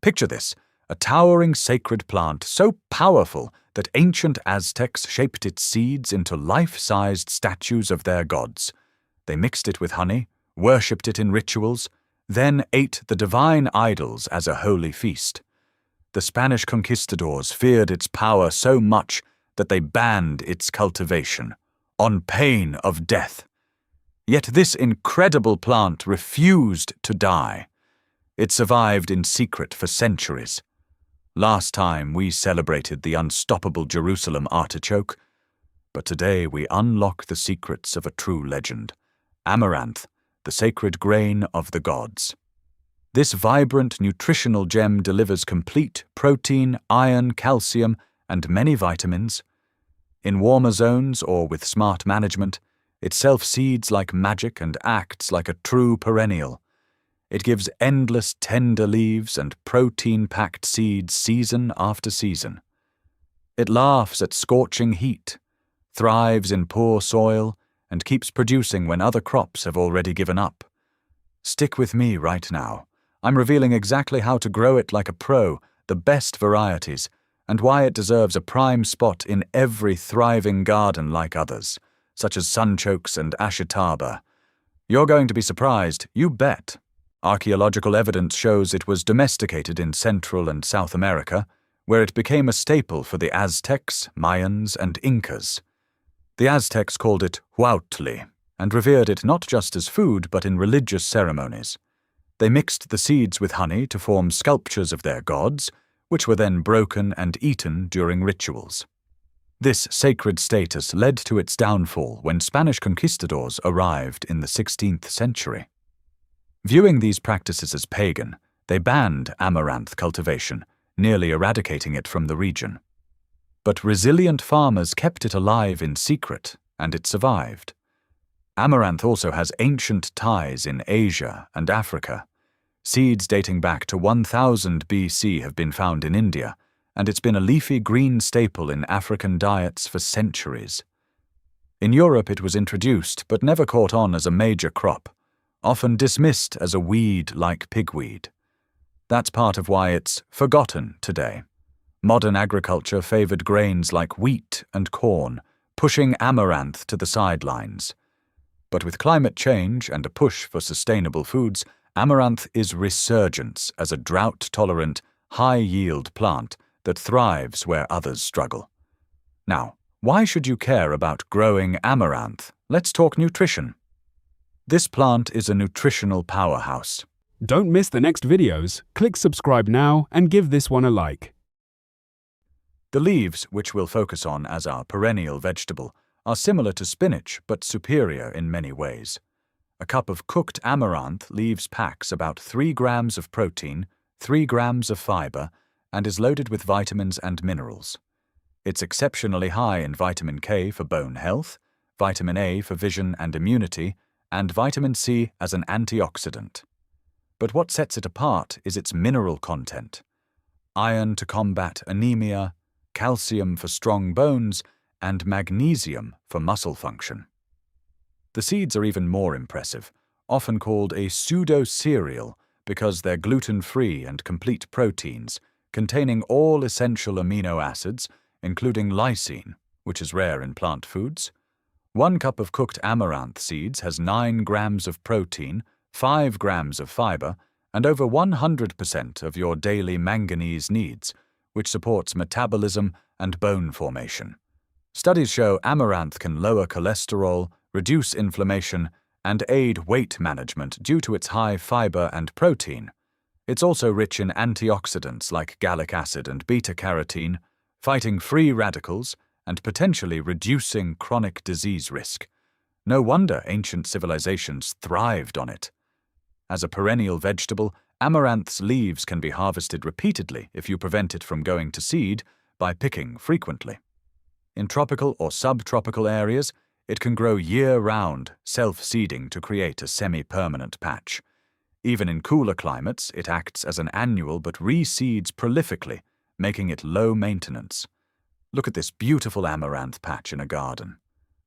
Picture this, a towering sacred plant so powerful that ancient Aztecs shaped its seeds into life-sized statues of their gods. They mixed it with honey, worshipped it in rituals, then ate the divine idols as a holy feast. The Spanish conquistadors feared its power so much that they banned its cultivation, on pain of death. Yet this incredible plant refused to die. It survived in secret for centuries. Last time we celebrated the unstoppable Jerusalem artichoke, but today we unlock the secrets of a true legend, Amaranth, the sacred grain of the gods. This vibrant nutritional gem delivers complete protein, iron, calcium, and many vitamins. In warmer zones or with smart management, it self-seeds like magic and acts like a true perennial. It gives endless tender leaves and protein-packed seeds season after season. It laughs at scorching heat, thrives in poor soil, and keeps producing when other crops have already given up. Stick with me right now. I'm revealing exactly how to grow it like a pro, the best varieties, and why it deserves a prime spot in every thriving garden like others, such as sunchokes and ashitaba. You're going to be surprised, you bet. Archaeological evidence shows it was domesticated in Central and South America, where it became a staple for the Aztecs, Mayans, and Incas. The Aztecs called it huautli, and revered it not just as food but in religious ceremonies. They mixed the seeds with honey to form sculptures of their gods, which were then broken and eaten during rituals. This sacred status led to its downfall when Spanish conquistadors arrived in the 16th century. Viewing these practices as pagan, they banned amaranth cultivation, nearly eradicating it from the region. But resilient farmers kept it alive in secret, and it survived. Amaranth also has ancient ties in Asia and Africa. Seeds dating back to 1000 BC have been found in India, and it's been a leafy green staple in African diets for centuries. In Europe it was introduced but never caught on as a major crop, often dismissed as a weed like pigweed. That's part of why it's forgotten today. Modern agriculture favored grains like wheat and corn, pushing amaranth to the sidelines. But with climate change and a push for sustainable foods, amaranth is resurgence as a drought-tolerant, high-yield plant that thrives where others struggle. Now, why should you care about growing amaranth? Let's talk nutrition. This plant is a nutritional powerhouse. Don't miss the next videos. Click subscribe now and give this one a like. The leaves, which we'll focus on as our perennial vegetable, are similar to spinach but superior in many ways. A cup of cooked amaranth leaves packs about 3 grams of protein, 3 grams of fiber, and is loaded with vitamins and minerals. It's exceptionally high in vitamin K for bone health, vitamin A for vision and immunity, and vitamin C as an antioxidant. But what sets it apart is its mineral content. Iron to combat anemia, calcium for strong bones, and magnesium for muscle function. The seeds are even more impressive, often called a pseudo-cereal because they're gluten-free and complete proteins, containing all essential amino acids, including lysine, which is rare in plant foods. 1 cup of cooked amaranth seeds has 9 grams of protein, 5 grams of fiber, and over 100% of your daily manganese needs, which supports metabolism and bone formation. Studies show amaranth can lower cholesterol, reduce inflammation, and aid weight management due to its high fiber and protein. It's also rich in antioxidants like gallic acid and beta-carotene, fighting free radicals and potentially reducing chronic disease risk. No wonder ancient civilizations thrived on it. As a perennial vegetable, amaranth's leaves can be harvested repeatedly if you prevent it from going to seed by picking frequently. In tropical or subtropical areas, it can grow year-round, self-seeding to create a semi-permanent patch. Even in cooler climates, it acts as an annual but reseeds prolifically, making it low maintenance. Look at this beautiful amaranth patch in a garden.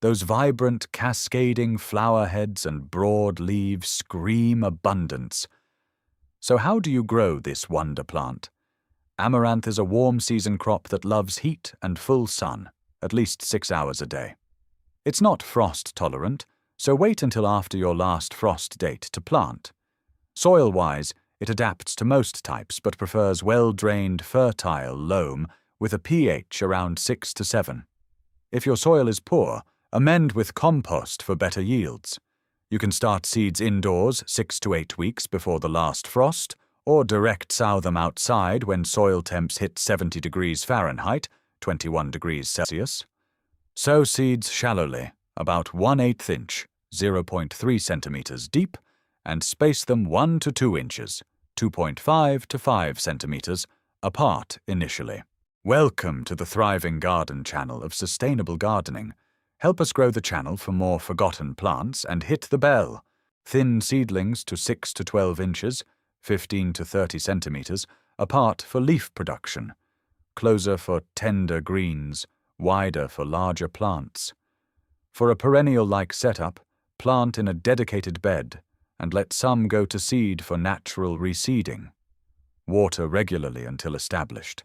Those vibrant, cascading flower heads and broad leaves scream abundance. So how do you grow this wonder plant? Amaranth is a warm season crop that loves heat and full sun, at least 6 hours a day. It's not frost tolerant, so wait until after your last frost date to plant. Soil-wise, it adapts to most types but prefers well-drained, fertile loam with a pH around 6 to 7. If your soil is poor, amend with compost for better yields. You can start seeds indoors 6 to 8 weeks before the last frost, or direct sow them outside when soil temps hit 70 degrees Fahrenheit, 21 degrees Celsius. Sow seeds shallowly, about 1/8 inch, 0.3 centimeters deep, and space them 1 to 2 inches, 2.5 to 5 centimeters, apart initially. Welcome to the thriving garden channel of sustainable gardening. Help us grow the channel for more forgotten plants and hit the bell. Thin seedlings to 6 to 12 inches, 15 to 30 centimeters, apart for leaf production. Closer for tender greens, wider for larger plants. For a perennial-like setup, plant in a dedicated bed and let some go to seed for natural reseeding. Water regularly until established.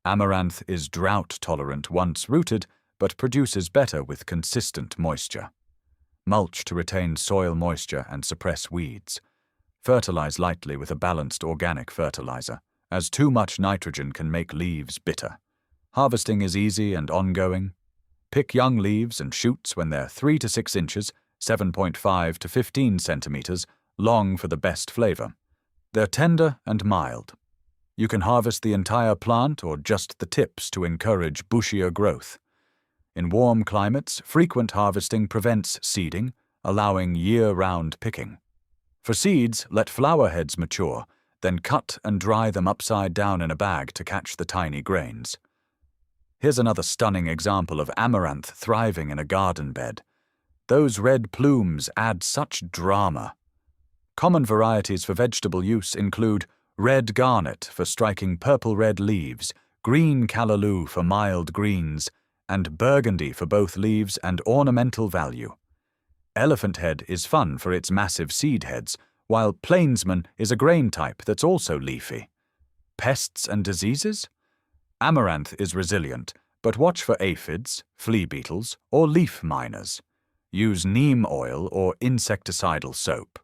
Amaranth is drought-tolerant once rooted, but produces better with consistent moisture. Mulch to retain soil moisture and suppress weeds. Fertilize lightly with a balanced organic fertilizer, as too much nitrogen can make leaves bitter. Harvesting is easy and ongoing. Pick young leaves and shoots when they're 3 to 6 inches, 7.5 to 15 centimeters, long for the best flavor. They're tender and mild. You can harvest the entire plant or just the tips to encourage bushier growth. In warm climates, frequent harvesting prevents seeding, allowing year-round picking. For seeds, let flower heads mature, then cut and dry them upside down in a bag to catch the tiny grains. Here's another stunning example of amaranth thriving in a garden bed. Those red plumes add such drama. Common varieties for vegetable use include red garnet for striking purple-red leaves, green callaloo for mild greens, and burgundy for both leaves and ornamental value. Elephant head is fun for its massive seed heads, while plainsman is a grain type that's also leafy. Pests and diseases? Amaranth is resilient, but watch for aphids, flea beetles, or leaf miners. Use neem oil or insecticidal soap.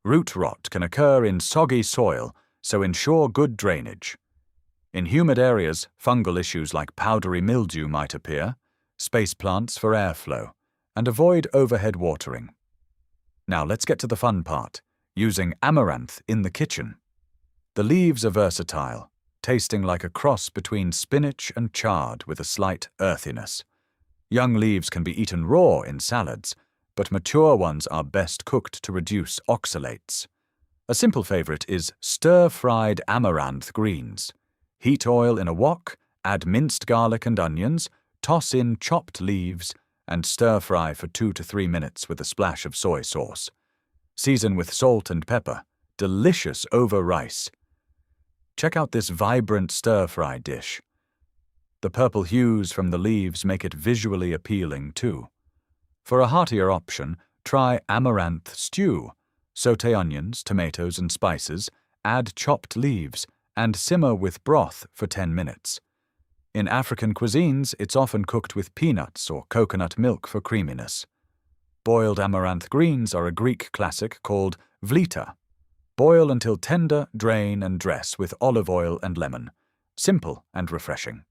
Root rot can occur in soggy soil, so ensure good drainage. In humid areas, fungal issues like powdery mildew might appear. Space plants for airflow, and avoid overhead watering. Now let's get to the fun part, using amaranth in the kitchen. The leaves are versatile, tasting like a cross between spinach and chard with a slight earthiness. Young leaves can be eaten raw in salads, but mature ones are best cooked to reduce oxalates. A simple favorite is stir-fried amaranth greens. Heat oil in a wok, add minced garlic and onions, toss in chopped leaves, and stir-fry for 2 to 3 minutes with a splash of soy sauce. Season with salt and pepper. Delicious over rice. Check out this vibrant stir-fry dish. The purple hues from the leaves make it visually appealing too. For a heartier option, try amaranth stew. Sauté onions, tomatoes, and spices, add chopped leaves, and simmer with broth for 10 minutes. In African cuisines, it's often cooked with peanuts or coconut milk for creaminess. Boiled amaranth greens are a Greek classic called vlita. Boil until tender, drain, and dress with olive oil and lemon. Simple and refreshing.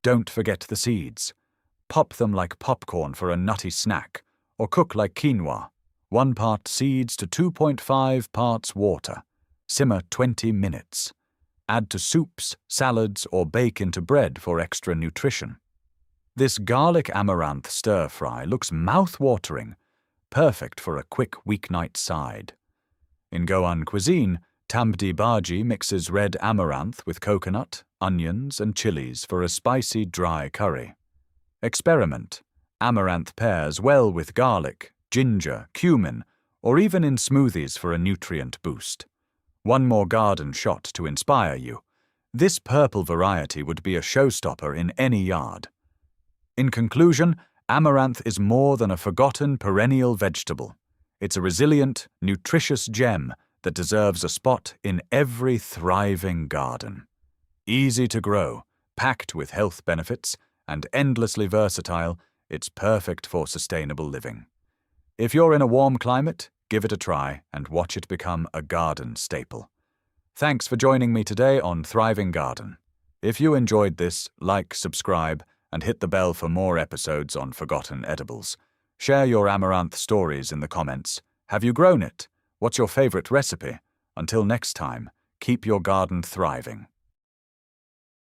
Don't forget the seeds. Pop them like popcorn for a nutty snack, or cook like quinoa. 1 part seeds to 2.5 parts water. Simmer 20 minutes. Add to soups, salads, or bake into bread for extra nutrition. This garlic amaranth stir-fry looks mouth-watering, perfect for a quick weeknight side. In Goan cuisine, tambdi bhaji mixes red amaranth with coconut, onions, and chilies for a spicy, dry curry. Experiment. Amaranth pairs well with garlic, ginger, cumin, or even in smoothies for a nutrient boost. One more garden shot to inspire you. This purple variety would be a showstopper in any yard. In conclusion, amaranth is more than a forgotten perennial vegetable. It's a resilient, nutritious gem that deserves a spot in every thriving garden. Easy to grow, packed with health benefits, and endlessly versatile, it's perfect for sustainable living. If you're in a warm climate, give it a try and watch it become a garden staple. Thanks for joining me today on Thriving Garden. If you enjoyed this, like, subscribe, and hit the bell for more episodes on forgotten edibles. Share your amaranth stories in the comments. Have you grown it? What's your favorite recipe? Until next time, keep your garden thriving.